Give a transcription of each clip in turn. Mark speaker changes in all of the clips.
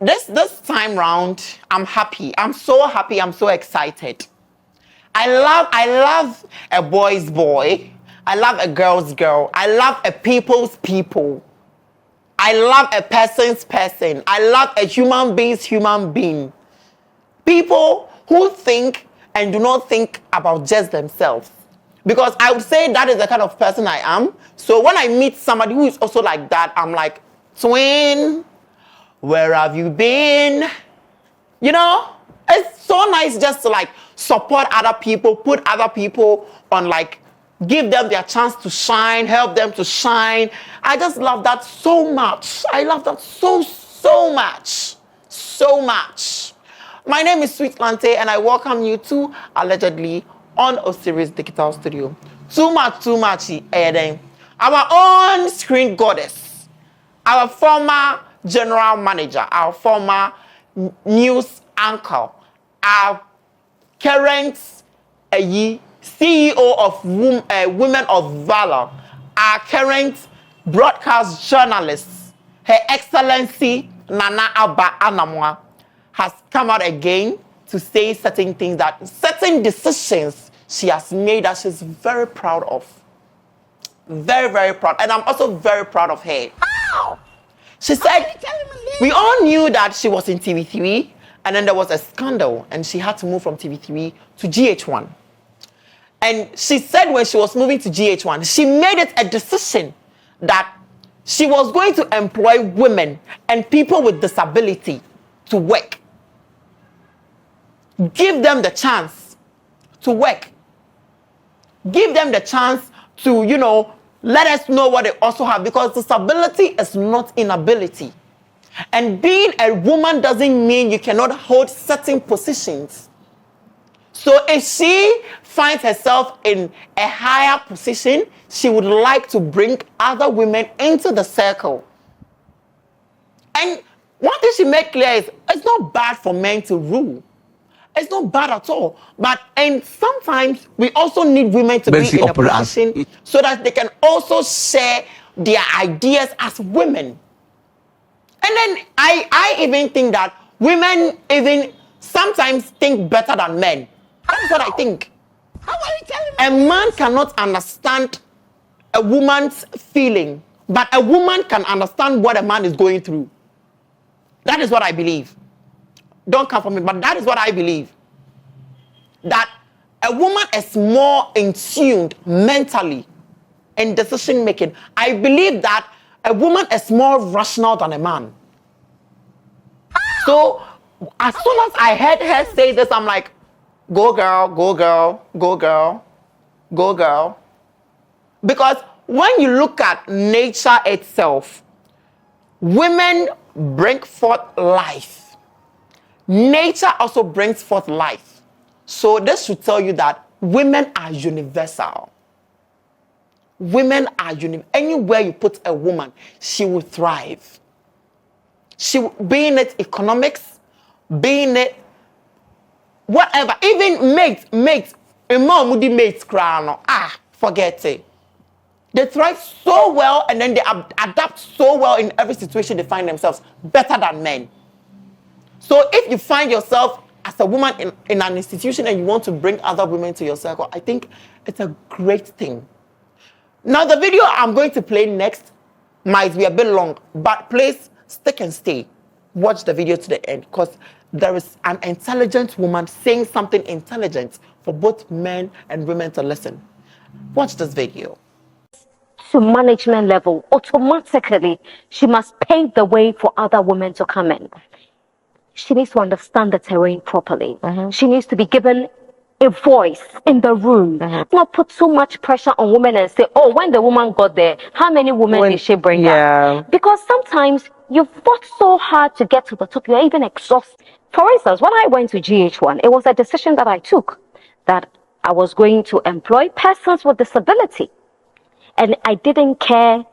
Speaker 1: this time round, I'm happy. I'm so happy. I'm so excited. I love a boy's boy. I love a girl's girl. I love a people's people. I love a person's person. I love a human being's human being. People who think and do not think about just themselves. Because I would say that is the kind of person I am. So when I meet somebody who is also like that, I'm like, twin, where have you been? You know, it's so nice just to like support other people, put other people on, like, give them their chance to shine, help them to shine. I just love that so much. I love that so much. So much. My name is Sweet Lante, and I welcome you to Allegedly on Osiris Digital Studio. Too much, Eden. Our own screen goddess, our former general manager, our former news anchor, our current CEO of Women of Valor, our current broadcast journalist, Her Excellency Nana Abba Anamoah, has come out again to say certain things, that certain decisions she has made that she's very proud of. Very, very proud. And I'm also very proud of her. How? She said, we all knew that she was in TV3, and then there was a scandal, and she had to move from TV3 to GH1. And she said when she was moving to GH1, she made it a decision that she was going to employ women and people with disability to work. Give them the chance to work. Give them the chance to, you know, let us know what they also have, because disability is not inability. And being a woman doesn't mean you cannot hold certain positions. So if she finds herself in a higher position, she would like to bring other women into the circle. And one thing she made clear is it's not bad for men to rule. It's not bad at all. And sometimes we also need women to be in a position so that they can also share their ideas as women. And then I even think that women even sometimes think better than men. That's what I think.
Speaker 2: How are you telling me?
Speaker 1: A man cannot understand a woman's feeling, but a woman can understand what a man is going through. That is what I believe. Don't come for me, but that is what I believe. That a woman is more in tune mentally in decision making. I believe that a woman is more rational than a man. So as soon as I heard her say this, I'm like, go girl, go girl, go girl, go girl. Because when you look at nature itself, women bring forth life. Nature also brings forth life. So this should tell you that women are universal. Women are universal. Anywhere you put a woman, she will thrive. Being it economics, being it whatever, even mates, forget it. They thrive so well, and then they adapt so well in every situation they find themselves, better than men. So if you find yourself as a woman in an institution and you want to bring other women to your circle, I think it's a great thing. Now, the video I'm going to play next might be a bit long, but please stick and stay. Watch the video to the end, because there is an intelligent woman saying something intelligent for both men and women to listen. Watch this video.
Speaker 3: To management level, automatically, she must pave the way for other women to come in. She needs to understand the terrain properly. She needs to be given a voice in the room. Not put too much pressure on women and say, oh, when the woman got there, how many women did she bring up? Because sometimes you fought so hard to get to the top, you're even exhausted. For instance, when I went to GH1, it was a decision that I took, that I was going to employ persons with disability. And I didn't care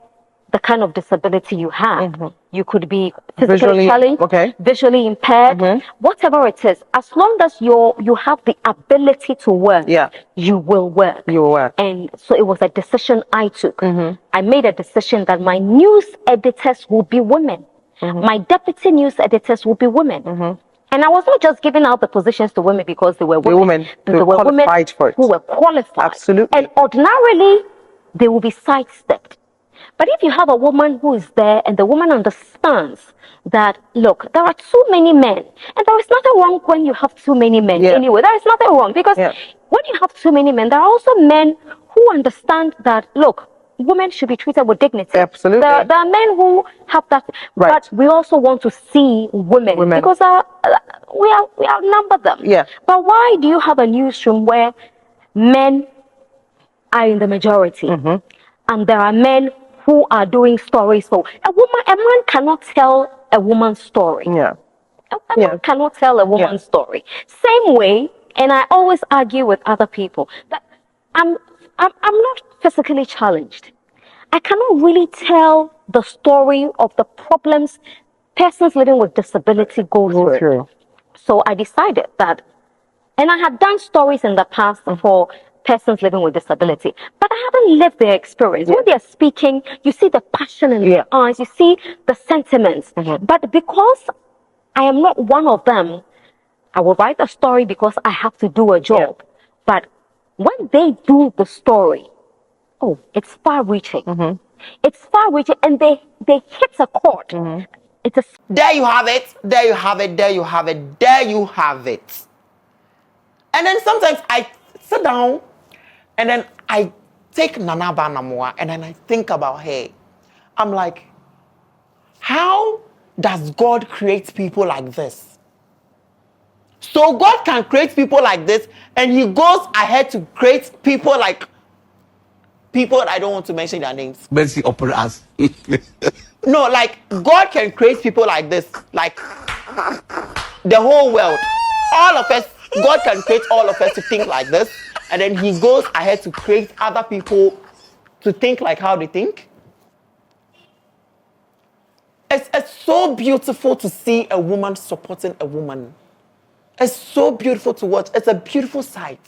Speaker 3: the kind of disability you have. You could be physically challenged, visually impaired, whatever it is. As long as you have the ability to work, you will work. You will work. And so it was a decision I took. I made a decision that my news editors will be women. My deputy news editors will be women. And I was not just giving out the positions to women because they were women.
Speaker 2: They were qualified for it.
Speaker 3: Who were qualified.
Speaker 2: Absolutely.
Speaker 3: And ordinarily, they will be sidestepped. But if you have a woman who is there and the woman understands that, look, there are too many men, and there is nothing wrong when you have too many men anyway. There is nothing wrong because when you have too many men, there are also men who understand that, look, women should be treated with dignity.
Speaker 2: Absolutely.
Speaker 3: There are men who have that, but we also want to see women. Because we outnumber them.
Speaker 2: Yeah.
Speaker 3: But why do you have a newsroom where men are in the majority, and there are men who are doing stories for a woman? A man cannot tell a woman's story.
Speaker 2: Yeah.
Speaker 3: A man cannot tell a woman's story. Same way, and I always argue with other people that I'm not physically challenged. I cannot really tell the story of the problems persons living with disability go through. So I decided that, and I had done stories in the past for persons living with disability, but I haven't lived their experience. When they're speaking, you see the passion in their eyes, you see the sentiments. But because I am not one of them, I will write a story because I have to do a job. But when they do the story, it's far-reaching. It's far-reaching, and they hit a chord. It's a...
Speaker 1: There you have it. There you have it. There you have it. There you have it. And then sometimes I sit down and then I take Anamoah and then I think about her. I'm like, how does God create people like this? So God can create people like this, and he goes ahead to create people like people I don't want to mention their names.
Speaker 4: Mercy upon us.
Speaker 1: No, like God can create people like this, like the whole world. All of us, God can create all of us to think like this, and then he goes ahead to create other people to think like how they think. It's so beautiful to see a woman supporting a woman. It's so beautiful to watch. It's a beautiful sight.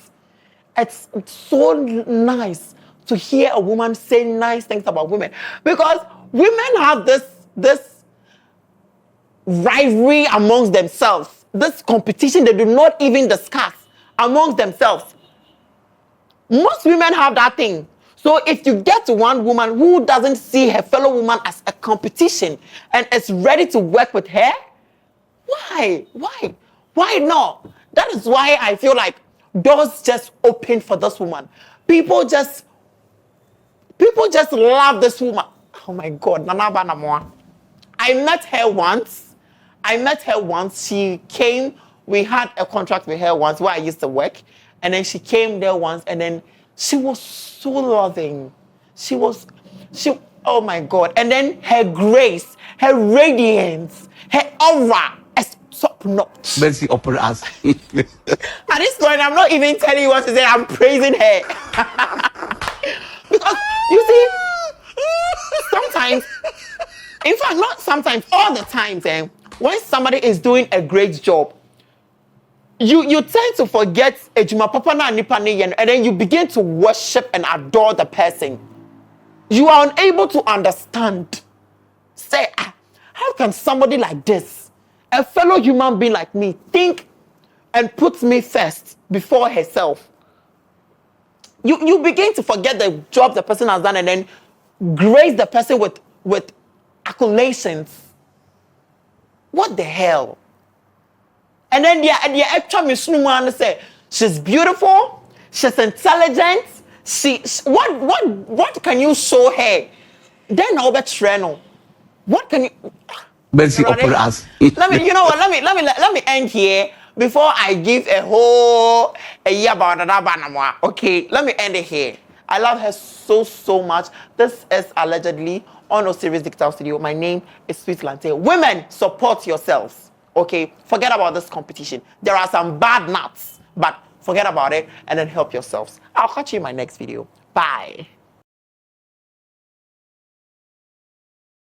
Speaker 1: It's so nice to hear a woman say nice things about women, because women have this rivalry amongst themselves, this competition they do not even discuss amongst themselves. Most women have that thing. So if you get to one woman who doesn't see her fellow woman as a competition and is ready to work with her, why not? That is why I feel like doors just open for this woman. People just love this woman. Oh my God, Anamoah. I met her once. She came. We had a contract with her once where I used to work. And then she came there once. And then she was so loving. Oh my God. And then her grace, her radiance, her aura is top notch.
Speaker 4: Mercy upon us.
Speaker 1: At this point, I'm not even telling you what to say. I'm praising her. Because, you see, sometimes, in fact, not sometimes, all the time, when somebody is doing a great job, you tend to forget ejuma papa na nipa ne yen, and then you begin to worship and adore the person. You are unable to understand. Say, how can somebody like this, a fellow human being like me, think and put me first before herself? You begin to forget the job the person has done and then grace the person with accolations. What the hell? And then the actual Mishnuman say she's beautiful, she's intelligent. What can you show her? Then I'll bet Treno. What can you?
Speaker 4: Mercy upon us.
Speaker 1: Let me end here before I give a year about Anamoah. Okay, let me end it here. I love her so much. This is allegedly on Osiris Digital Studio. My name is Sweet Lante. Women, support yourselves. Okay, forget about this competition. There are some bad nuts, but forget about it and then help yourselves. I'll catch you in my next video. Bye.